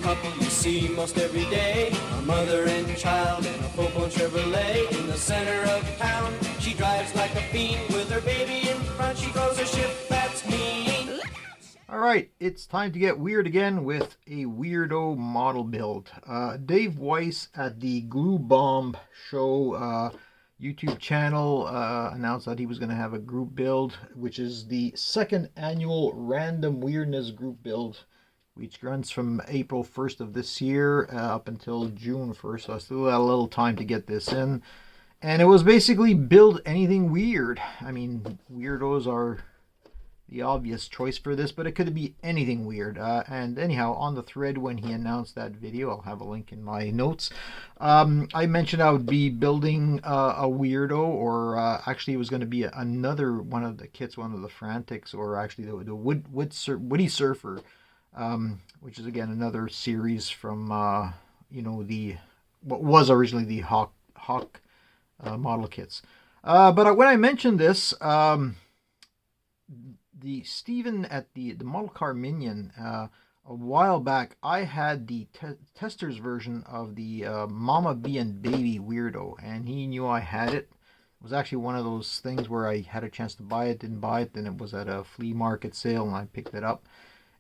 couple you see most every day. A mother and child in a full-blown Chevrolet. In the center of town, she drives like a fiend. With her baby in front, she throws a ship that's mean. Alright, it's time to get weird again with a weirdo model build. Dave Weiss at the Glue Bomb Show YouTube channel announced that he was going to have a group build, which is the second annual Random Weirdness Group Build, which runs from April 1st of this year up until June 1st, so I still got a little time to get this in. And it was basically build anything weird. I mean, weirdos are the obvious choice for this, but it could be anything weird. And anyhow, on the thread when he announced that video, I'll have a link in my notes, I mentioned I would be building a weirdo, or actually it was going to be another one of the kits, one of the Frantics, or actually the Woody Surfer, which is again another series from you know, the what was originally the Hawk model kits. But when I mentioned this, the Steven at the Model Car Minion, a while back, I had the Testors version of the Mama Bee and Baby Weirdo, and he knew I had it. It was actually one of those things where I had a chance to buy it, didn't buy it, then it was at a flea market sale and I picked it up.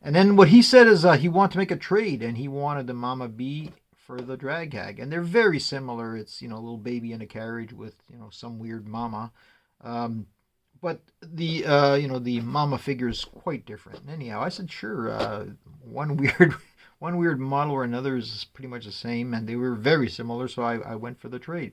And then what he said is he wanted to make a trade, and he wanted the Mama Bee for the drag hag, and they're very similar. It's, you know, a little baby in a carriage with, you know, some weird mama. But the you know, the mama figure is quite different. Anyhow, I said sure. One weird model or another is pretty much the same, and they were very similar, so I went for the trade.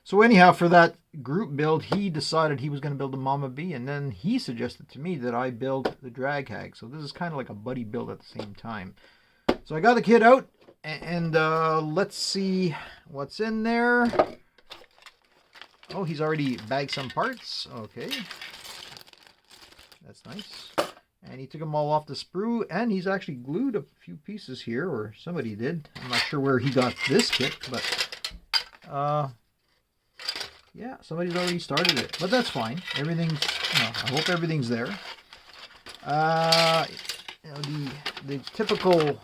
So anyhow, for that group build, he decided he was going to build a Mama Bee, and then he suggested to me that I build the drag hag. So this is kind of like a buddy build at the same time. So I got the kit out, and let's see what's in there. Oh, he's already bagged some parts. Okay. That's nice. And he took them all off the sprue, and he's actually glued a few pieces here, or somebody did. I'm not sure where he got this kit, but yeah, somebody's already started it. But that's fine. Everything's, you know, I hope everything's there. You know, the typical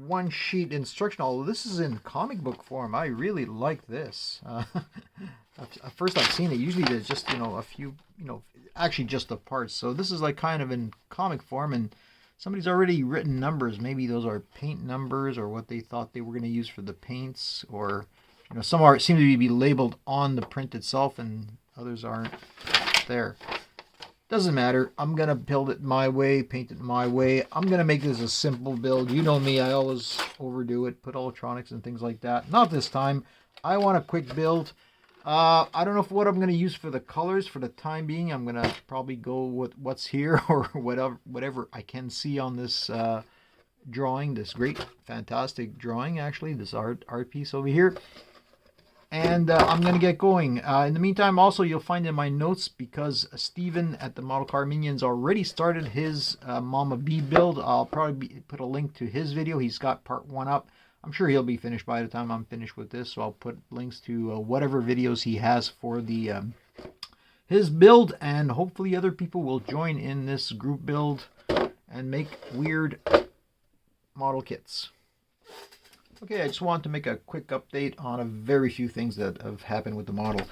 one sheet instruction, although this is in comic book form. I really like this. At first I've seen it, usually there's just, you know, a few, you know, actually just the parts. So this is like kind of in comic form, and somebody's already written numbers. Maybe those are paint numbers, or what they thought they were going to use for the paints, or, you know, some are seem to be labeled on the print itself and others aren't there. Doesn't matter. I'm going to build it my way, paint it my way. I'm going to make this a simple build. You know me, I always overdo it, put electronics and things like that. Not this time. I want a quick build. I don't know what I'm going to use for the colors for the time being. I'm going to probably go with what's here, or whatever I can see on this drawing, this great, fantastic drawing, actually, this art piece over here. And I'm going to get going. In the meantime, also, you'll find in my notes, because Steven at the Model Car Minions already started his Mama Bee build. I'll probably put a link to his video. He's got part 1 up. I'm sure he'll be finished by the time I'm finished with this, so I'll put links to whatever videos he has for the his build, and hopefully other people will join in this group build and make weird model kits. Okay, I just wanted to make a quick update on a very few things that have happened with the model.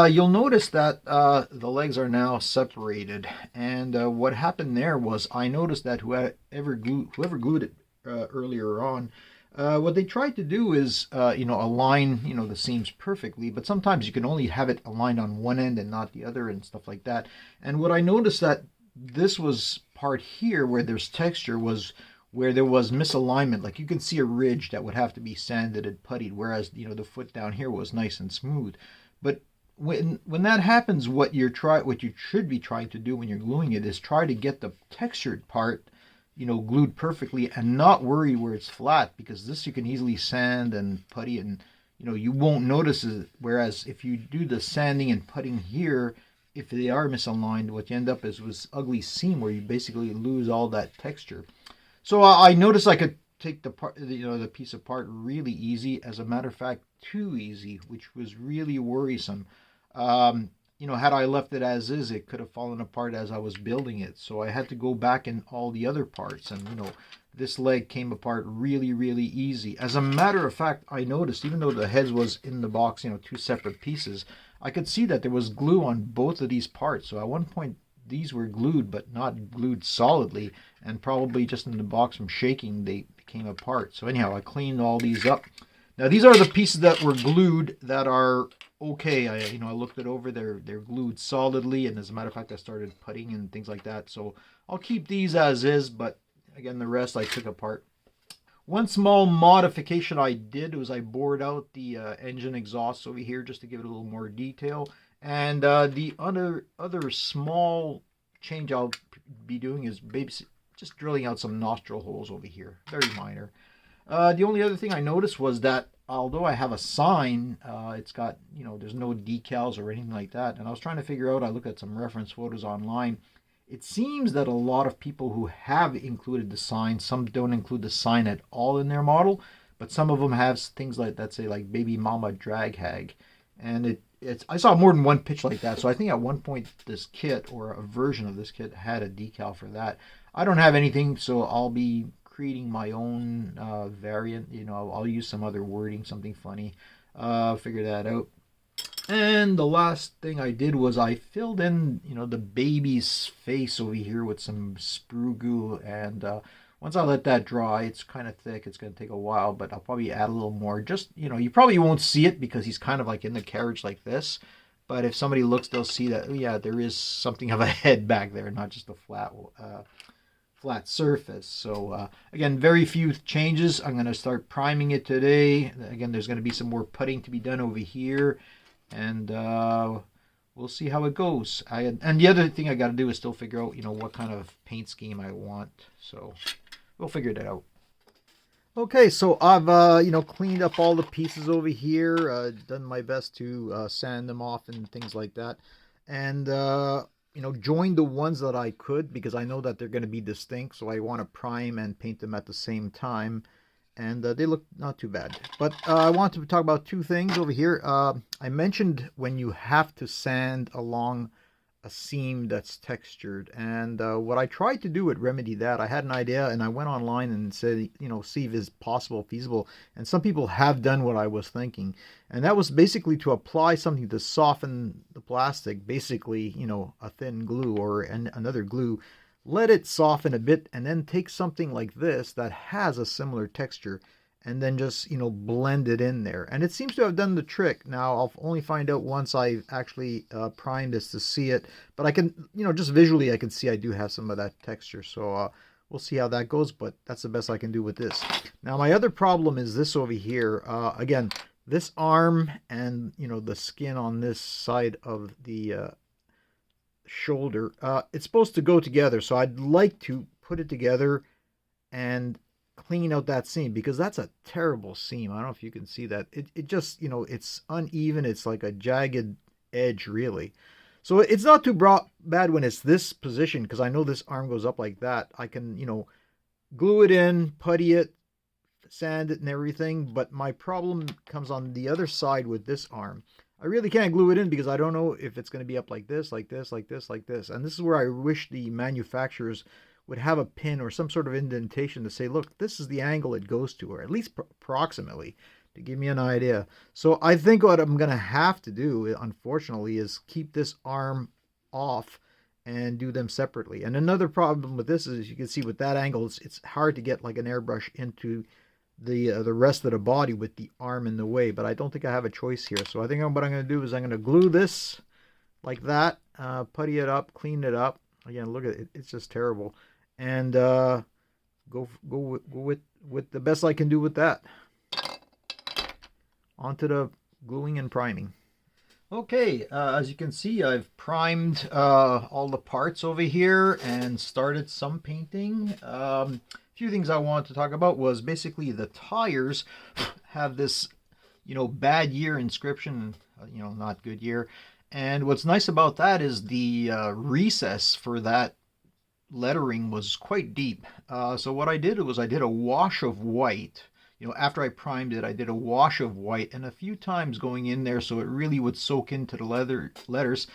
You'll notice that the legs are now separated, and what happened there was I noticed that whoever glued it earlier on, what they tried to do is, you know, align, you know, the seams perfectly, but sometimes you can only have it aligned on one end and not the other and stuff like that. And what I noticed that this was part here where there's texture was where there was misalignment. Like, you can see a ridge that would have to be sanded and puttied, whereas, you know, the foot down here was nice and smooth. But when that happens, what you should be trying to do when you're gluing it is try to get the textured part, you know, glued perfectly, and not worry where it's flat, because this you can easily sand and putty, and, you know, you won't notice it. Whereas if you do the sanding and putting here, if they are misaligned, what you end up is with ugly seam where you basically lose all that texture. So I noticed I could take the part, you know, the piece apart really easy. As a matter of fact, too easy, which was really worrisome. You know, had I left it as is, it could have fallen apart as I was building it. So I had to go back in all the other parts and, you know, this leg came apart really, really easy. As a matter of fact, I noticed, even though the heads was in the box, you know, two separate pieces, I could see that there was glue on both of these parts. So at one point, these were glued, but not glued solidly, and probably just in the box from shaking, they came apart. So anyhow, I cleaned all these up. Now these are the pieces that were glued that are okay. I looked it over. They're glued solidly, and as a matter of fact, I started putting and things like that. So I'll keep these as is, but again, the rest I took apart. One small modification I did was I bored out the engine exhaust over here just to give it a little more detail. And the other small change I'll be doing is just drilling out some nostril holes over here. Very minor. The only other thing I noticed was that although I have a sign, it's got, there's no decals or anything like that. And I was trying to figure out, I looked at some reference photos online. It seems that a lot of people who have included the sign, some don't include the sign at all in their model, but some of them have things like that say like Baby Mama Drag Hag. And I saw more than one pitch like that. So I think at one point this kit or a version of this kit had a decal for that. I don't have anything, so I'll be creating my own variant. I'll use some other wording, something funny. Figure that out. And the last thing I did was I filled in, the baby's face over here with some sprue glue. And once I let that dry, it's kind of thick. It's going to take a while, but I'll probably add a little more. Just, you probably won't see it because he's kind of like in the carriage like this. But if somebody looks, they'll see that, oh yeah, there is something of a head back there, not just a flat surface. So again, very few changes. I'm going to start priming it today. Again, there's going to be some more putting to be done over here. And we'll see how it goes. And the other thing I got to do is still figure out, what kind of paint scheme I want. So we'll figure that out. Okay, so I've, cleaned up all the pieces over here, done my best to sand them off and things like that. And, joined the ones that I could because I know that they're going to be distinct. So I want to prime and paint them at the same time. And they look not too bad. But I want to talk about two things over here. I mentioned when you have to sand along a seam that's textured. And what I tried to do would remedy that. I had an idea and I went online and said, see if it's possible, feasible. And some people have done what I was thinking. And that was basically to apply something to soften the plastic, basically, a thin glue or another glue. Let it soften a bit and then take something like this that has a similar texture and then just, blend it in there. And it seems to have done the trick. Now, I'll only find out once I actually prime this to see it. But I can, just visually, I can see I do have some of that texture. So we'll see how that goes, but that's the best I can do with this. Now, my other problem is this over here. Again, this arm and, the skin on this side of the shoulder, it's supposed to go together, so I'd like to put it together and clean out that seam because that's a terrible seam. I don't know if you can see that. It just, it's uneven. It's like a jagged edge, really. So it's not too bad when it's this position because I know this arm goes up like that. I can, glue it in, putty it, sand it and everything, but my problem comes on the other side with this arm. I really can't glue it in because I don't know if it's going to be up like this, like this, like this, like this. And this is where I wish the manufacturers would have a pin or some sort of indentation to say, look, this is the angle it goes to, or at least approximately, to give me an idea. So I think what I'm going to have to do, unfortunately, is keep this arm off and do them separately. And another problem with this is, you can see with that angle, it's hard to get like an airbrush into the rest of the body with the arm in the way, but I don't think I have a choice here. So I think what I'm going to do is I'm going to glue this like that, putty it up, clean it up. Again, look at it; it's just terrible. And go with the best I can do with that. Onto the gluing and priming. Okay, as you can see, I've primed all the parts over here and started some painting. Few things I wanted to talk about was basically the tires have this, bad year inscription, not good year. And what's nice about that is the recess for that lettering was quite deep. So what I did was I did a wash of white. After I primed it, I did a wash of white and a few times going in there so it really would soak into the letters.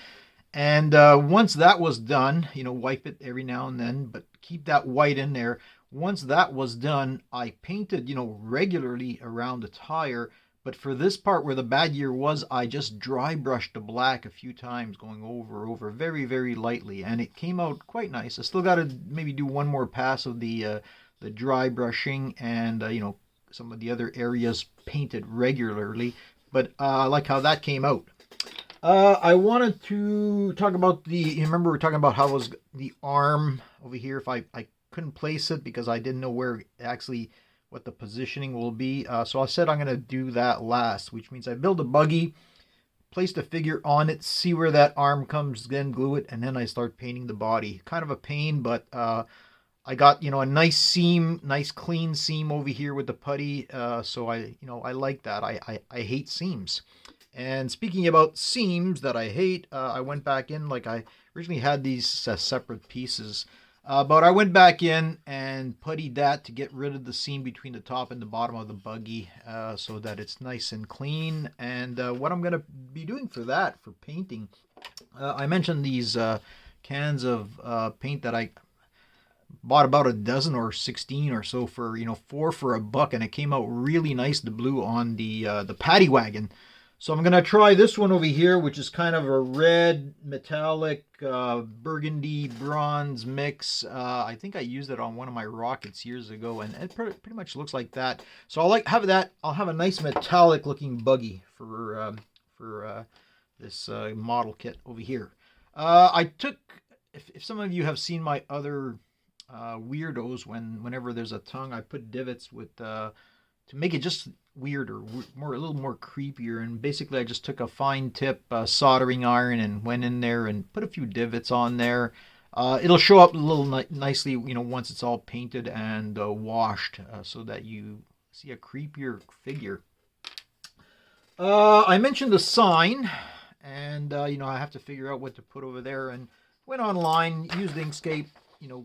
And once that was done, wipe it every now and then, but keep that white in there. Once that was done, I painted, regularly around the tire. But for this part where the bad year was, I just dry brushed the black a few times, going over very, very lightly, and it came out quite nice. I still got to maybe do one more pass of the dry brushing, and some of the other areas painted regularly. But I like how that came out. I wanted to talk about you remember we were talking about how was the arm over here, if I couldn't place it because I didn't know where actually what the positioning will be. So I said I'm going to do that last, which means I build a buggy, place the figure on it, see where that arm comes, then glue it, and then I start painting the body. Kind of a pain, but I got, a nice seam, nice clean seam over here with the putty. So I like that. I hate seams. And speaking about seams that I hate, I went back in, like I originally had these separate pieces. But I went back in and puttied that to get rid of the seam between the top and the bottom of the buggy, so that it's nice and clean. And what I'm going to be doing for that, for painting, I mentioned these cans of paint that I bought about a dozen or 16 or so for, $4 for $1, and it came out really nice, the blue on the paddy wagon. So I'm going to try this one over here, which is kind of a red, metallic, burgundy, bronze mix. I think I used it on one of my rockets years ago, and it pretty much looks like that. So I'll have that. I'll have a nice metallic looking buggy for this model kit over here. I took, if some of you have seen my other weirdos, whenever there's a tongue, I put divots with to make it just weirder, a little more creepier. And basically I just took a fine tip soldering iron and went in there and put a few divots on there. It'll show up a little nicely, once it's all painted and washed, so that you see a creepier figure. I mentioned the sign, and I have to figure out what to put over there, and went online, used Inkscape,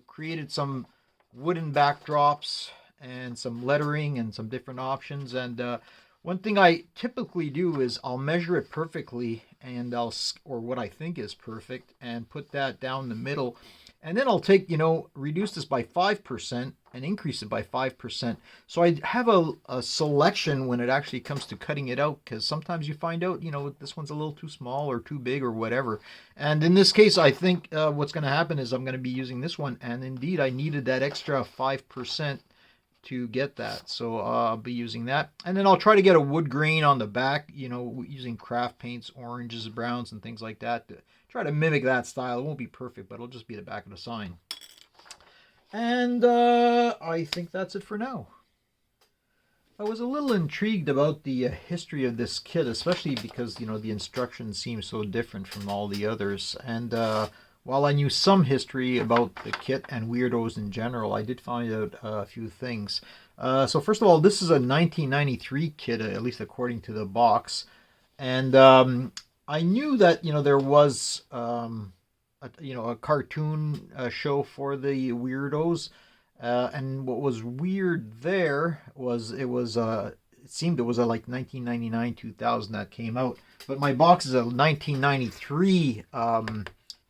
created some wooden backdrops and some lettering and some different options. And one thing I typically do is I'll measure it perfectly, and or what I think is perfect, and put that down the middle. And then I'll take, reduce this by 5% and increase it by 5%. So I have a selection when it actually comes to cutting it out, because sometimes you find out, this one's a little too small or too big or whatever. And in this case, I think what's going to happen is I'm going to be using this one. And indeed, I needed that extra 5% to get that, so I'll be using that. And then I'll try to get a wood grain on the back, using craft paints, oranges, browns, and things like that, to try to mimic that style. It won't be perfect, but it'll just be the back of the sign. And I think that's it for now. I was a little intrigued about the history of this kit, especially because the instructions seem so different from all the others. And while I knew some history about the kit and weirdos in general, I did find out a few things. So first of all, this is a 1993 kit, at least according to the box. And I knew that, there was, a cartoon show for the weirdos. And what was weird there was it seemed it was like 1999, 2000 that came out. But my box is a 1993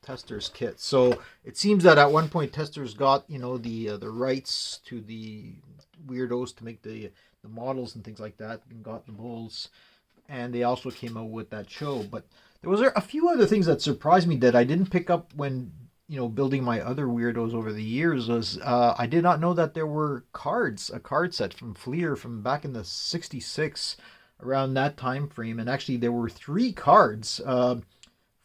Testors kit. So it seems that at one point Testors got the rights to the weirdos to make the models and things like that, and got the molds, and they also came out with that show. But there was a few other things that surprised me that I didn't pick up when building my other weirdos over the years. Was I did not know that there were cards, a card set from Fleer from back in the 66, around that time frame. And actually there were 3 cards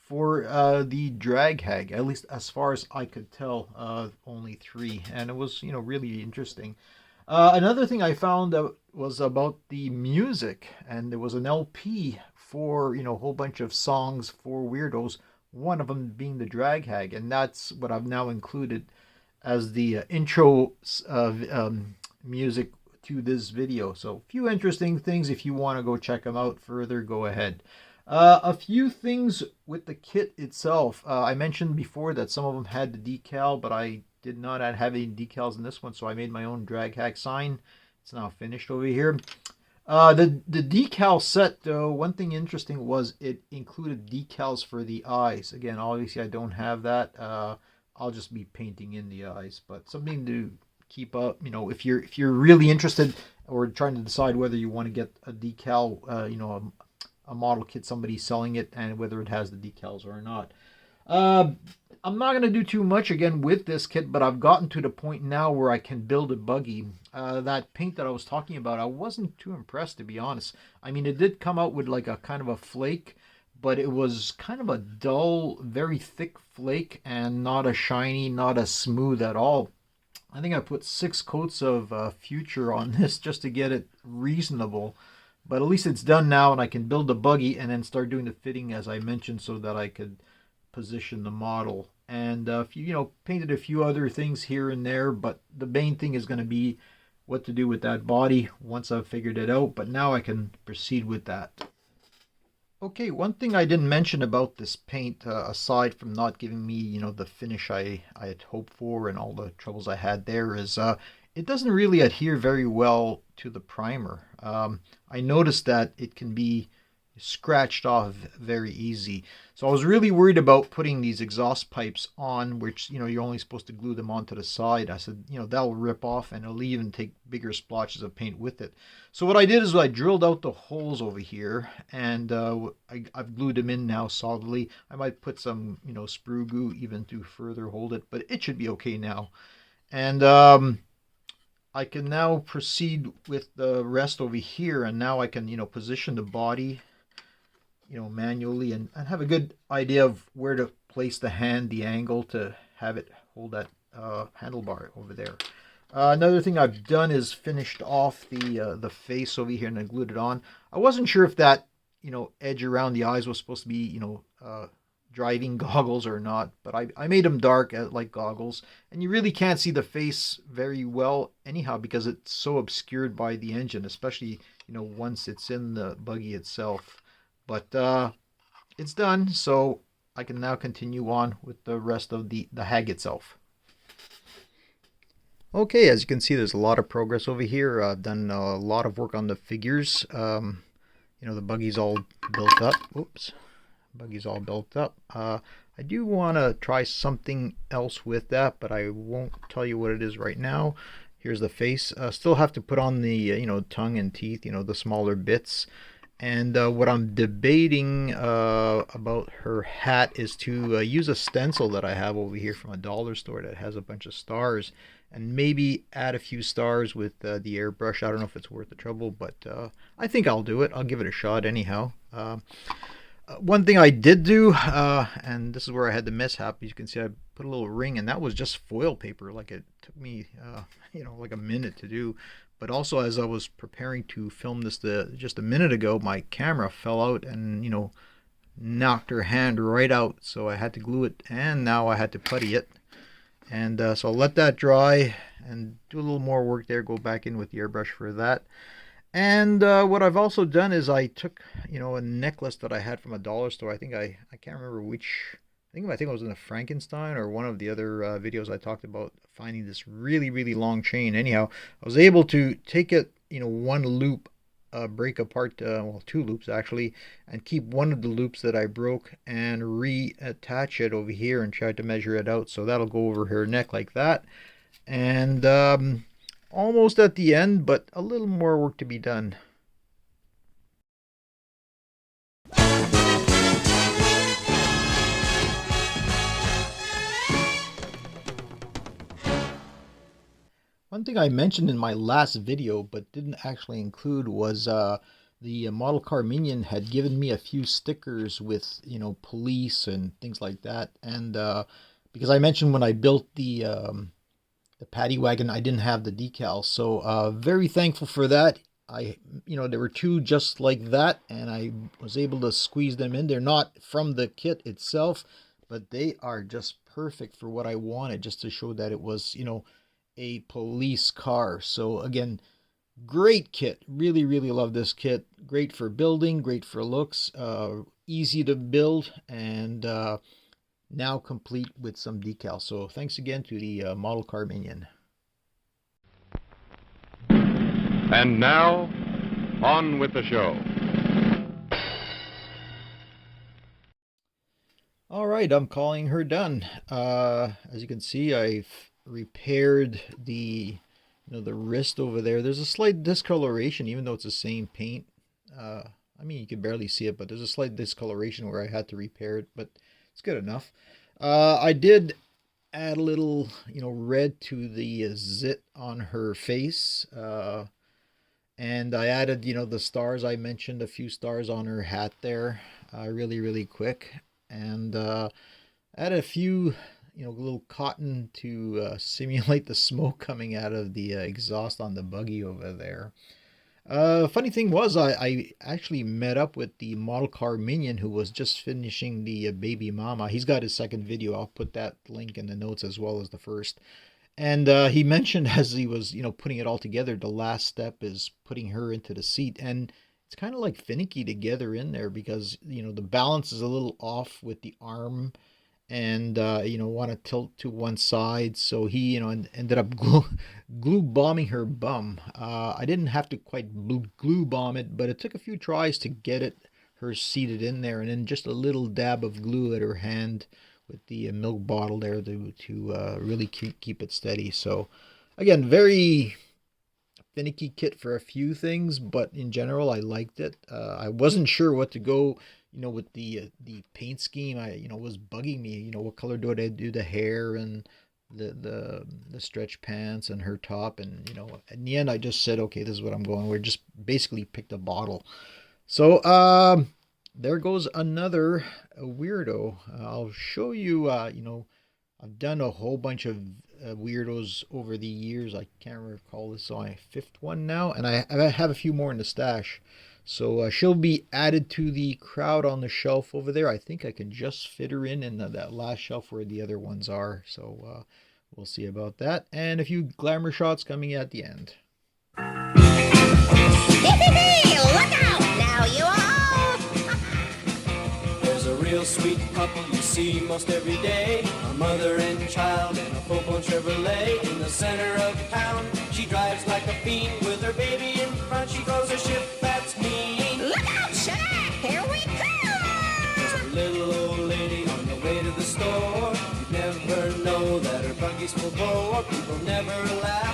for the drag hag, at least as far as I could tell, only 3, and it was really interesting. Another thing I found out was about the music, and there was an LP for a whole bunch of songs for weirdos, one of them being the drag hag, and that's what I've now included as the intro music to this video. So a few interesting things. If you want to go check them out further, go ahead. A few things with the kit itself. I mentioned before that some of them had the decal, but I did not have any decals in this one, so I made my own drag hack sign. It's now finished over here. The decal set, though, one thing interesting was it included decals for the eyes. Again, obviously I don't have that. I'll just be painting in the eyes, but something to keep up. You know, if you're really interested or trying to decide whether you want to get a decal, you know, a model kit, somebody selling it, and whether it has the decals or not. I'm not going to do too much again with this kit, but I've gotten to the point now where I can build a buggy. That paint that I was talking about, I wasn't too impressed, to be honest. I mean, it did come out with like a kind of a flake, but it was kind of a dull, very thick flake and not a shiny, not a smooth at all. I think I put 6 coats of Future on this just to get it reasonable. But at least it's done now, and I can build the buggy and then start doing the fitting as I mentioned, so that I could position the model. And you know, painted a few other things here and there, but the main thing is going to be what to do with that body once I've figured it out. But now I can proceed with that. Okay, one thing I didn't mention about this paint, aside from not giving me, you know, the finish I had hoped for and all the troubles I had there, is it doesn't really adhere very well to the primer. I noticed that it can be scratched off very easy. So I was really worried about putting these exhaust pipes on, which, you know, you're only supposed to glue them onto the side. I said, you know, that'll rip off and it'll even take bigger splotches of paint with it. So what I did is I drilled out the holes over here, and I've glued them in now solidly. I might put some, you know, sprue glue even to further hold it, but it should be okay now. And I can now proceed with the rest over here, and now I can, you know, position the body, you know, manually, and have a good idea of where to place the hand, the angle to have it hold that handlebar over there. Another thing I've done is finished off the face over here, and I glued it on. I wasn't sure if that, you know, edge around the eyes was supposed to be, you know, driving goggles or not, but I made them dark like goggles, and you really can't see the face very well anyhow because it's so obscured by the engine, especially, you know, once it's in the buggy itself. But it's done, so I can now continue on with the rest of the hag itself. Okay, as you can see, there's a lot of progress over here. I've done a lot of work on the figures. You know, the buggy's all built up. Oops. Buggy's all built up. I do want to try something else with that, but I won't tell you what it is right now. Here's the face. Still have to put on the, you know, tongue and teeth, you know, the smaller bits. And what I'm debating about her hat is to use a stencil that I have over here from a dollar store that has a bunch of stars, and maybe add a few stars with the airbrush. I don't know if it's worth the trouble, but I think I'll do it. I'll give it a shot anyhow. One thing I did do, and this is where I had the mishap, you can see I put a little ring, and that was just foil paper. Like, it took me, you know, like a minute to do. But also, as I was preparing to film this just a minute ago, my camera fell out and, you know, knocked her hand right out. So I had to glue it, and now I had to putty it. And so I'll let that dry and do a little more work there, go back in with the airbrush for that. And what I've also done is I took, you know, a necklace that I had from a dollar store. I can't remember which. I think it was in the Frankenstein or one of the other videos I talked about finding this really, really long chain. Anyhow, I was able to take it, you know, one loop, break apart, well, 2 loops actually, and keep one of the loops that I broke and reattach it over here and try to measure it out. So that'll go over her neck like that. And almost at the end, but a little more work to be done. One thing I mentioned in my last video but didn't actually include was the Model Car Minion had given me a few stickers with, you know, police and things like that. And because I mentioned when I built the paddy wagon, I didn't have the decals. So very thankful for that. You know, there were 2 just like that, and I was able to squeeze them in. They're not from the kit itself, but they are just perfect for what I wanted, just to show that it was, you know, a police car. So again, great kit. Really, really love this kit. Great for building, great for looks, easy to build, and now complete with some decals. So thanks again to the Model Car Minion. And now, on with the show. All right, I'm calling her done. As you can see, I've repaired the the wrist over there. There's a slight discoloration, even though it's the same paint. I mean, you can barely see it, but there's a slight discoloration where I had to repair it, but it's good enough. I did add a little, red to the zit on her face. And I added, the stars. I mentioned a few stars on her hat there, really, really quick. And added a few, little cotton to simulate the smoke coming out of the exhaust on the buggy over there. Funny thing was, I actually met up with the Model Car Minion, who was just finishing the baby mama. He's got his second video. I'll put that link in the notes as well as the first. And he mentioned as he was, putting it all together, the last step is putting her into the seat. And it's kind of like finicky to get her in there because, the balance is a little off with the arm and, want to tilt to one side. So he, ended up glue bombing her bum. I didn't have to quite glue bomb it, but it took a few tries to get her seated in there. And then just a little dab of glue at her hand with the milk bottle there to really keep it steady. So again, very finicky kit for a few things, but in general I liked it. I wasn't sure what to go with the paint scheme. I was bugging me, what color do I do the hair and the stretch pants and her top, and in the end I just said, okay, this is what I'm going. We just basically picked a bottle. So there goes another weirdo. I'll show you, I've done a whole bunch of weirdos over the years. I can't recall, this is my fifth one now, and I have a few more in the stash. So she'll be added to the crowd on the shelf over there. I think I can just fit her in that last shelf where the other ones are. So we'll see about that. And a few glamour shots coming at the end. Look out now, you all! There's a real sweet couple you see most every day, a mother and child in a full-blown Chevrolet in the center of town. She drives like a fiend with her baby in front. She throws a ship that's mean. Look out, Shaq! Here we come! There's a little old lady on the way to the store. You'd never know that her buggy's full bore. People never allow